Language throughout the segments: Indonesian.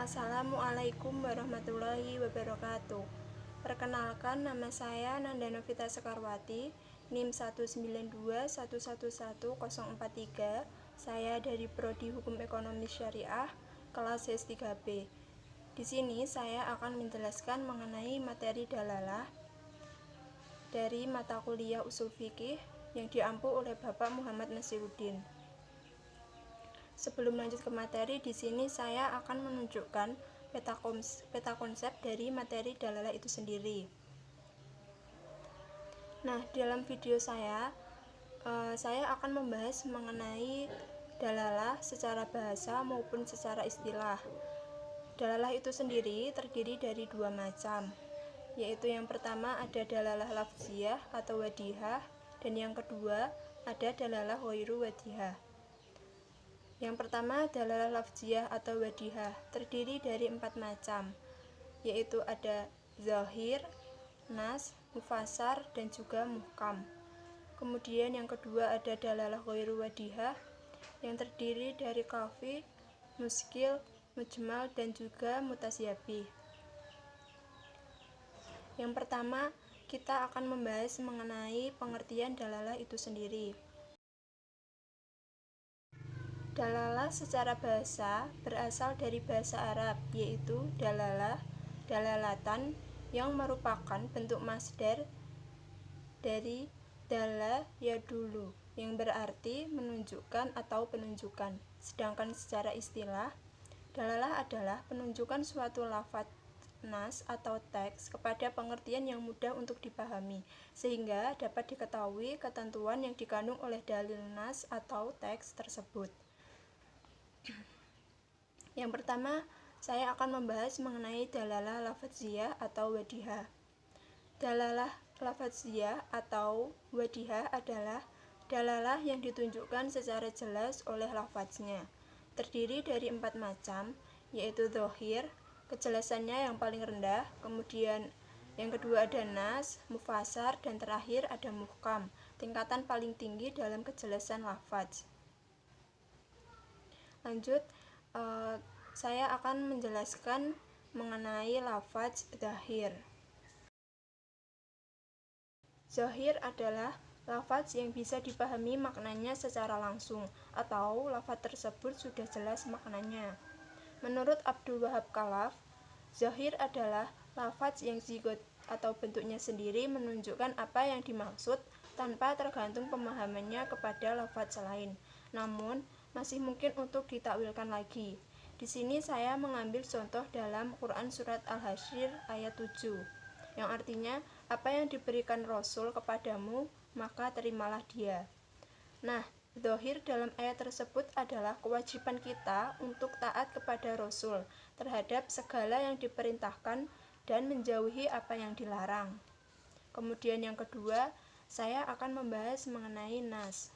Assalamualaikum warahmatullahi wabarakatuh. Perkenalkan, nama saya Nanda Novita Sekarwati, NIM 192111043. Saya dari Prodi Hukum Ekonomi Syariah, kelas S3B. Di sini saya akan menjelaskan mengenai materi dalalah dari mata kuliah Ushul Fiqih yang diampu oleh Bapak Muhammad Nasiruddin. Sebelum lanjut ke materi, di sini saya akan menunjukkan peta konsep dari materi dalalah itu sendiri. Nah, dalam video saya akan membahas mengenai dalalah secara bahasa maupun secara istilah. Dalalah itu sendiri terdiri dari dua macam, yaitu yang pertama ada dalalah lafziyah atau wadihah, dan yang kedua ada dalalah ghairu wadihah. Yang pertama, dalalah lafziyah atau wadihah terdiri dari 4 macam, yaitu ada zahir, nas, mufassar, dan juga muhkam. Kemudian yang kedua ada dalalah ghairu wadihah yang terdiri dari kafi, muskil, mujmal, dan juga mutasyabih. Yang pertama, kita akan membahas mengenai pengertian dalalah itu sendiri. Dalalah secara bahasa berasal dari bahasa Arab, yaitu dalalah, dalalatan, yang merupakan bentuk masdar dari dalla yadulu, yang berarti menunjukkan atau penunjukan. Sedangkan secara istilah, dalalah adalah penunjukan suatu lafadz nas atau teks kepada pengertian yang mudah untuk dipahami, sehingga dapat diketahui ketentuan yang dikandung oleh dalil nas atau teks tersebut. Yang pertama, saya akan membahas mengenai dalalah lafadziyah atau wadihah. Dalalah lafadziyah atau wadihah adalah dalalah yang ditunjukkan secara jelas oleh lafadznya. Terdiri dari 4 macam, yaitu zahir, kejelasannya yang paling rendah, kemudian yang kedua ada nas, mufassar, dan terakhir ada muhkam, tingkatan paling tinggi dalam kejelasan lafadz. Lanjut, saya akan menjelaskan mengenai lafadz zahir. Zahir adalah lafadz yang bisa dipahami maknanya secara langsung, atau lafadz tersebut sudah jelas maknanya. Menurut Abdul Wahab Khalaf, zahir adalah lafadz yang zigot atau bentuknya sendiri menunjukkan apa yang dimaksud tanpa tergantung pemahamannya kepada lafadz lain, namun masih mungkin untuk ditakwilkan lagi. Di sini saya mengambil contoh dalam Quran Surat Al-Hasyr ayat 7, yang artinya, apa yang diberikan Rasul kepadamu, maka terimalah dia. Nah, zahir dalam ayat tersebut adalah kewajiban kita untuk taat kepada Rasul terhadap segala yang diperintahkan dan menjauhi apa yang dilarang. Kemudian yang kedua, saya akan membahas mengenai nas.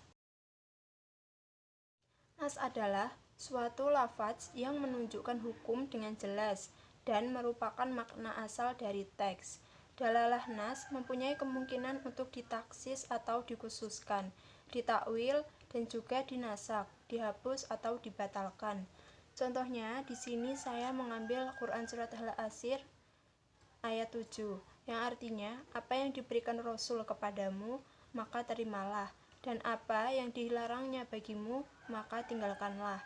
Nas adalah suatu lafadz yang menunjukkan hukum dengan jelas dan merupakan makna asal dari teks. Dalalah nas mempunyai kemungkinan untuk ditaksis atau dikhususkan, ditakwil, dan juga dinasak, dihapus atau dibatalkan. Contohnya, di sini saya mengambil Quran Surat Al-Hasyr ayat 7, yang artinya, apa yang diberikan Rasul kepadamu, maka terimalah, dan apa yang dilarangnya bagimu, maka tinggalkanlah.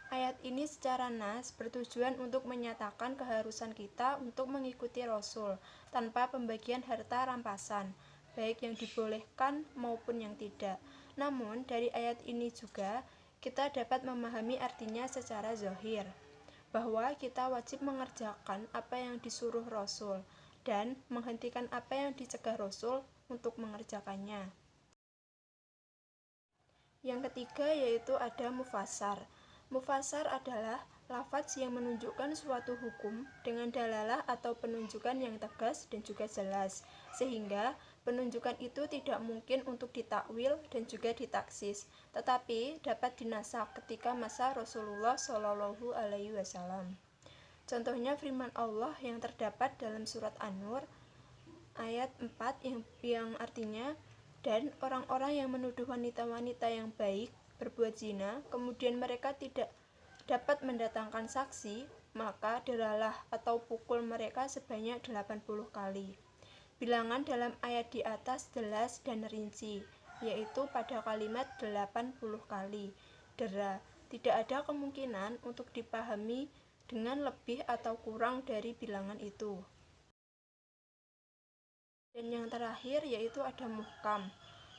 Ayat ini secara nas bertujuan untuk menyatakan keharusan kita untuk mengikuti Rasul tanpa pembagian harta rampasan, baik yang dibolehkan maupun yang tidak. Namun, dari ayat ini juga kita dapat memahami artinya secara zahir, bahwa kita wajib mengerjakan apa yang disuruh Rasul dan menghentikan apa yang dicegah Rasul untuk mengerjakannya. Yang ketiga yaitu ada mufassar. Mufassar adalah lafadz yang menunjukkan suatu hukum dengan dalalah atau penunjukan yang tegas dan juga jelas, sehingga penunjukan itu tidak mungkin untuk ditakwil dan juga ditaksis, tetapi dapat dinasak ketika masa Rasulullah Shallallahu Alaihi Wasallam. Contohnya firman Allah yang terdapat dalam surat An-Nur ayat 4 yang artinya, dan orang-orang yang menuduh wanita-wanita yang baik berbuat zina, kemudian mereka tidak dapat mendatangkan saksi, maka deralah atau pukul mereka sebanyak 80 kali. Bilangan dalam ayat di atas jelas dan rinci, yaitu pada kalimat 80 kali. Dera tidak ada kemungkinan untuk dipahami dengan lebih atau kurang dari bilangan itu. Dan yang terakhir yaitu ada muhkam.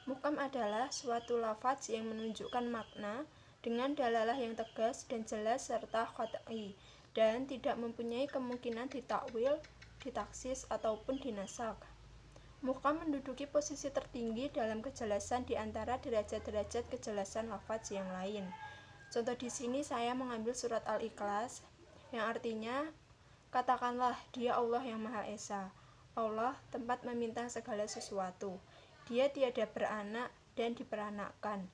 Muhkam adalah suatu lafaz yang menunjukkan makna dengan dalalah yang tegas dan jelas serta qat'i dan tidak mempunyai kemungkinan ditakwil, ditaksis ataupun dinasak. Muhkam menduduki posisi tertinggi dalam kejelasan di antara derajat-derajat kejelasan lafaz yang lain. Contoh di sini saya mengambil surat Al-Ikhlas yang artinya katakanlah Dia Allah yang Maha Esa. Allah tempat meminta segala sesuatu. Dia tiada beranak dan diperanakkan,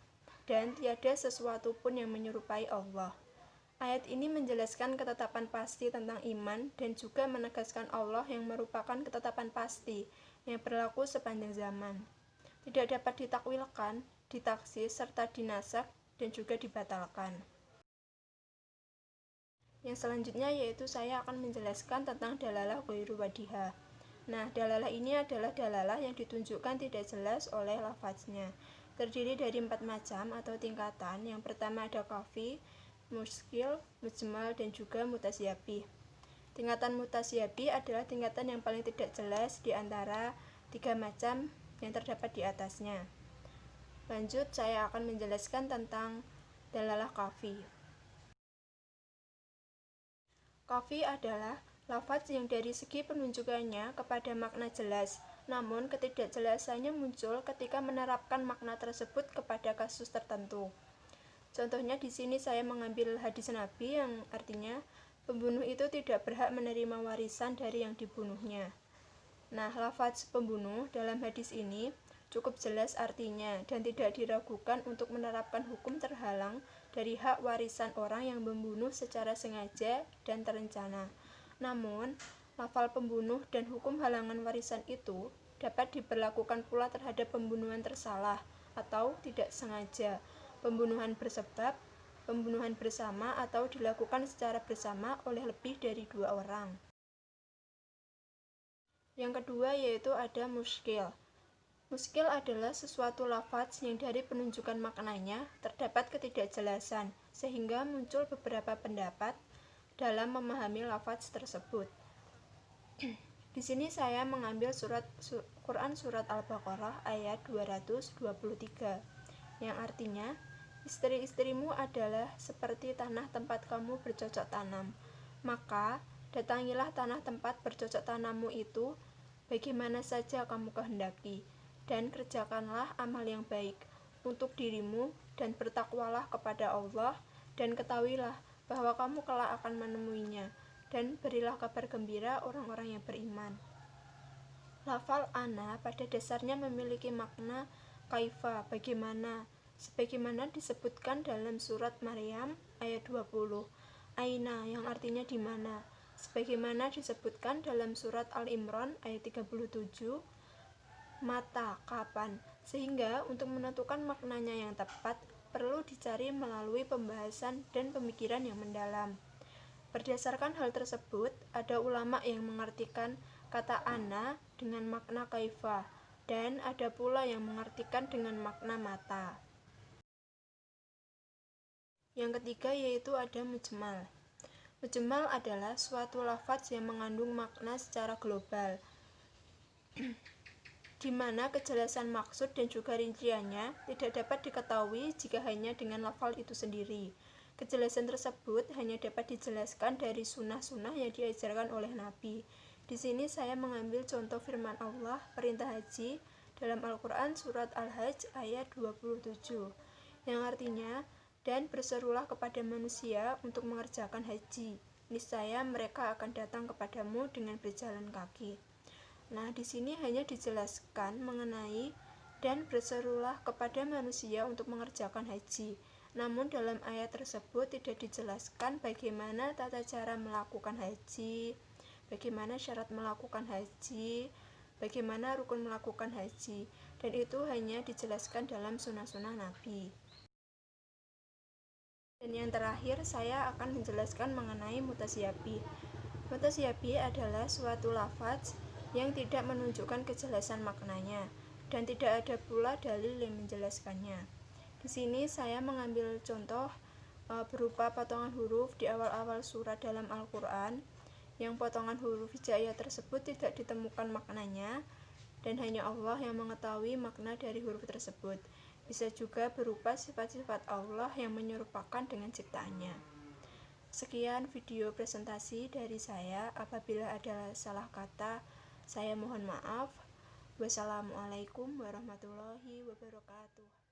dan tiada sesuatu pun yang menyerupai Allah. Ayat ini menjelaskan ketetapan pasti tentang iman dan juga menegaskan Allah yang merupakan ketetapan pasti yang berlaku sepanjang zaman. Tidak dapat ditakwilkan, ditaksis, serta dinasak dan juga dibatalkan. Yang selanjutnya yaitu saya akan menjelaskan tentang dalalah ghairu wadihah. Nah, dalalah ini adalah dalalah yang ditunjukkan tidak jelas oleh lafaznya. Terdiri dari 4 macam atau tingkatan. Yang pertama ada kafi, muskil, mujmal, dan juga mutasyabih. Tingkatan mutasyabih adalah tingkatan yang paling tidak jelas di antara 3 macam yang terdapat di atasnya. Lanjut, saya akan menjelaskan tentang dalalah kafi. Kafi adalah lafaz yang dari segi penunjukannya kepada makna jelas, namun ketidakjelasannya muncul ketika menerapkan makna tersebut kepada kasus tertentu. Contohnya di sini saya mengambil hadis Nabi yang artinya pembunuh itu tidak berhak menerima warisan dari yang dibunuhnya. Nah, lafaz pembunuh dalam hadis ini cukup jelas artinya dan tidak diragukan untuk menerapkan hukum terhalang dari hak warisan orang yang membunuh secara sengaja dan terencana. Namun, lafal pembunuh dan hukum halangan warisan itu dapat diberlakukan pula terhadap pembunuhan tersalah atau tidak sengaja, pembunuhan bersebab, pembunuhan bersama atau dilakukan secara bersama oleh lebih dari 2 orang. Yang kedua yaitu ada muskil. Muskil adalah sesuatu lafaz yang dari penunjukan maknanya terdapat ketidakjelasan, sehingga muncul beberapa pendapat dalam memahami lafaz tersebut. Di sini saya mengambil Quran surat Al-Baqarah ayat 223 yang artinya istri-istrimu adalah seperti tanah tempat kamu bercocok tanam. Maka datangilah tanah tempat bercocok tanammu itu bagaimana saja kamu kehendaki, dan kerjakanlah amal yang baik untuk dirimu dan bertakwalah kepada Allah dan ketahuilah bahwa kamu kelak akan menemuinya, dan berilah kabar gembira orang-orang yang beriman. Lafal ana pada dasarnya memiliki makna kaifa, bagaimana, sebagaimana disebutkan dalam surat Maryam ayat 20, aina yang artinya di mana, sebagaimana disebutkan dalam surat Al-Imran ayat 37, mata, kapan, sehingga untuk menentukan maknanya yang tepat perlu dicari melalui pembahasan dan pemikiran yang mendalam. Berdasarkan hal tersebut, ada ulama yang mengartikan kata ana dengan makna kaifa, dan ada pula yang mengartikan dengan makna mata. Yang ketiga yaitu ada mujmal. Mujmal adalah suatu lafaz yang mengandung makna secara global, di mana kejelasan maksud dan juga rinciannya tidak dapat diketahui jika hanya dengan lafal itu sendiri. Kejelasan tersebut hanya dapat dijelaskan dari sunnah-sunnah yang diajarkan oleh Nabi. Di sini saya mengambil contoh firman Allah perintah haji dalam Al-Quran surat Al-Hajj ayat 27, yang artinya, dan berserulah kepada manusia untuk mengerjakan haji. Niscaya mereka akan datang kepadamu dengan berjalan kaki. Nah, di sini hanya dijelaskan mengenai dan berserulah kepada manusia untuk mengerjakan haji. Namun dalam ayat tersebut tidak dijelaskan bagaimana tata cara melakukan haji, bagaimana syarat melakukan haji, bagaimana rukun melakukan haji, dan itu hanya dijelaskan dalam sunnah-sunnah Nabi. Dan yang terakhir, saya akan menjelaskan mengenai mutasyabi. Mutasyabi adalah suatu lafaz yang tidak menunjukkan kejelasan maknanya, dan tidak ada pula dalil yang menjelaskannya. Di sini saya mengambil contoh berupa potongan huruf di awal-awal surat dalam Al-Quran, yang potongan huruf hijaiyah tersebut tidak ditemukan maknanya, dan hanya Allah yang mengetahui makna dari huruf tersebut. Bisa juga berupa sifat-sifat Allah yang menyerupakan dengan ciptaannya. Sekian video presentasi dari saya. Apabila ada salah kata, saya mohon maaf. Wassalamualaikum warahmatullahi wabarakatuh.